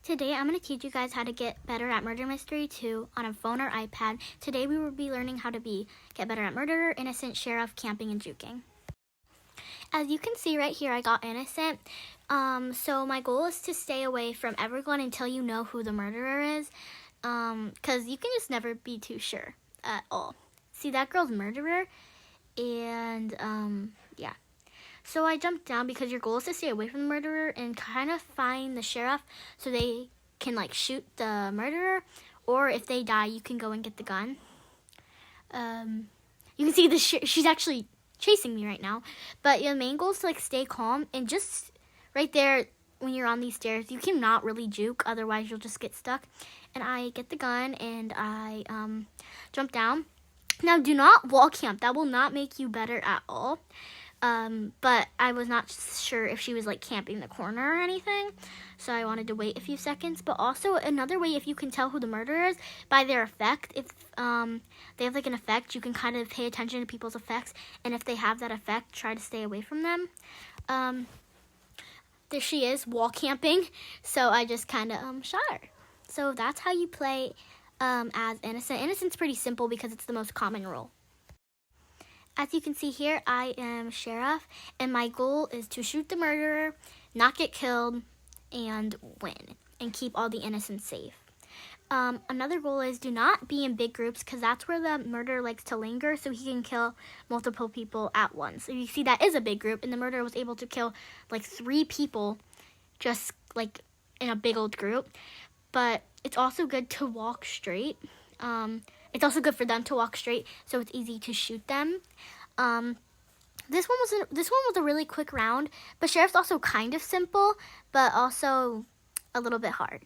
Today I'm going to teach you guys how to get better at Murder Mystery 2 on a phone or iPad. Today we will be learning how to get better at murderer, innocent, sheriff, camping, and juking. As you can see right here, I got innocent. So my goal is to stay away from everyone until you know who the murderer is. Because you can just never be too sure at all. See, that girl's murderer. And, yeah. So I jumped down because your goal is to stay away from the murderer and kind of find the sheriff so they can, like, shoot the murderer. Or if they die, you can go and get the gun. You can see she's actually chasing me right now. But your main goal is to, like, stay calm. And just right there, when you're on these stairs, you cannot really juke. Otherwise, you'll just get stuck. And I get the gun and I jump down. Now, do not wall camp. That will not make you better at all. But I was not sure if she was, like, camping the corner or anything, so I wanted to wait a few seconds. But also, another way, if you can tell who the murderer is, by their effect. If they have, like, an effect, you can kind of pay attention to people's effects, and if they have that effect, try to stay away from them. There she is, wall camping, so I just kind of shot her. So that's how you play as innocent. Innocent's pretty simple because it's the most common role. As you can see here, I am sheriff, and my goal is to shoot the murderer, not get killed, and win, and keep all the innocents safe. Another goal is do not be in big groups, because that's where the murderer likes to linger, so he can kill multiple people at once. So you see that is a big group, and the murderer was able to kill, like, 3 people just, like, in a big old group. But it's also good to walk straight. It's also good for them to walk straight, so it's easy to shoot them. This one was a really quick round, but sheriff's also kind of simple, but also a little bit hard.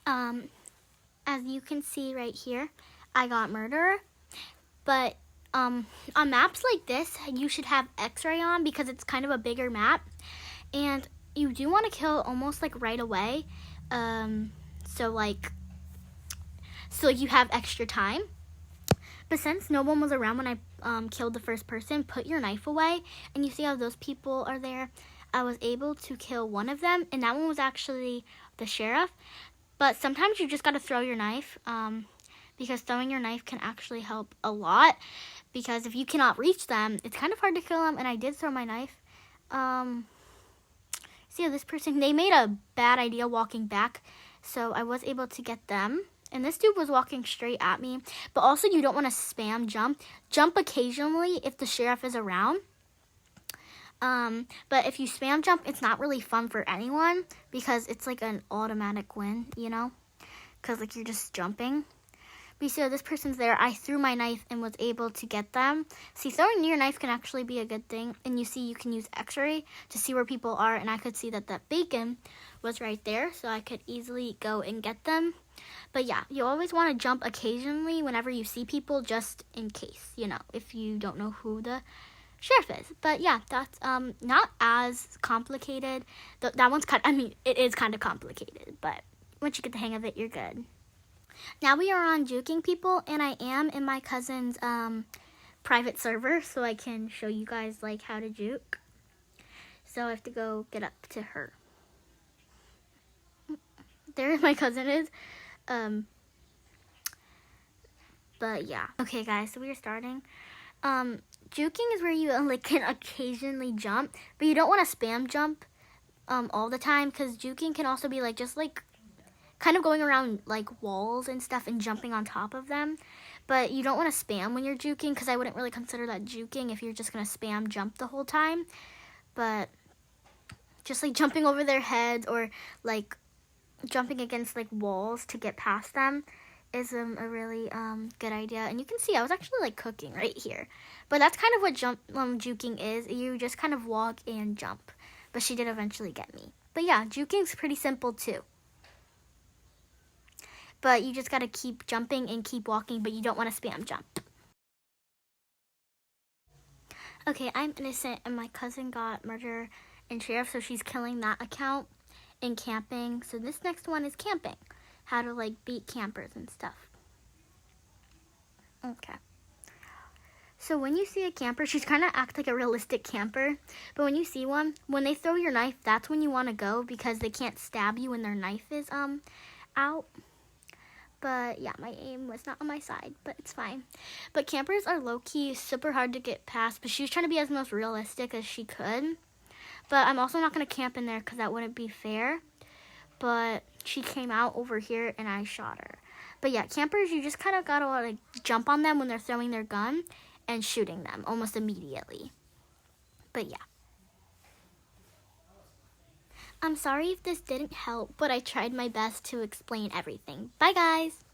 As you can see right here, I got murderer, but on maps like this, you should have X-ray on because it's kind of a bigger map, and you do want to kill almost like right away, so you have extra time. But since no one was around when I killed the first person, put your knife away, and you see how those people are there. I was able to kill one of them, and that one was actually the sheriff. But sometimes you just got to throw your knife, because throwing your knife can actually help a lot, because if you cannot reach them, it's kind of hard to kill them, and I did throw my knife. See how this person, they made a bad idea walking back, so I was able to get them. And this dude was walking straight at me. But also, you don't want to spam jump. Jump occasionally if the sheriff is around. But if you spam jump, it's not really fun for anyone because it's like an automatic win, you know? Because, like, you're just jumping. But you see how this person's there. I threw my knife and was able to get them. See, throwing your knife can actually be a good thing. And you see you can use X-ray to see where people are. And I could see that bacon was right there. So I could easily go and get them. But yeah, you always want to jump occasionally whenever you see people, just in case, you know, if you don't know who the sheriff is. But yeah, that's not as complicated. That one's it is kind of complicated, but once you get the hang of it, you're good. Now we are on juking people, and I am in my cousin's private server, so I can show you guys, like, how to juke. So I have to go get up to her. There my cousin is. But yeah. Okay, guys, so we are starting. Juking is where you can occasionally jump, but you don't want to spam jump all the time, because juking can also be kind of going around like walls and stuff and jumping on top of them. But you don't want to spam when you're juking, because I wouldn't really consider that juking if you're just going to spam jump the whole time. But just like jumping over their heads or like jumping against like walls to get past them is a really good idea. And you can see I was actually like cooking right here. But that's kind of what juking is. You just kind of walk and jump. But she did eventually get me. But yeah, juking's pretty simple too. But you just got to keep jumping and keep walking, but you don't want to spam jump. Okay, I'm innocent, and my cousin got murder and sheriff, so she's killing that account and camping. So this next one is camping. How to, like, beat campers and stuff. Okay. So when you see a camper, she's kind of act like a realistic camper. But when you see one, when they throw your knife, that's when you want to go because they can't stab you when their knife is out. But yeah, my aim was not on my side, but it's fine. But campers are low-key super hard to get past, but she was trying to be as most realistic as she could. But I'm also not going to camp in there because that wouldn't be fair. But she came out over here and I shot her. But yeah, campers, you just kind of got to like jump on them when they're throwing their gun and shooting them almost immediately. But yeah. I'm sorry if this didn't help, but I tried my best to explain everything. Bye, guys!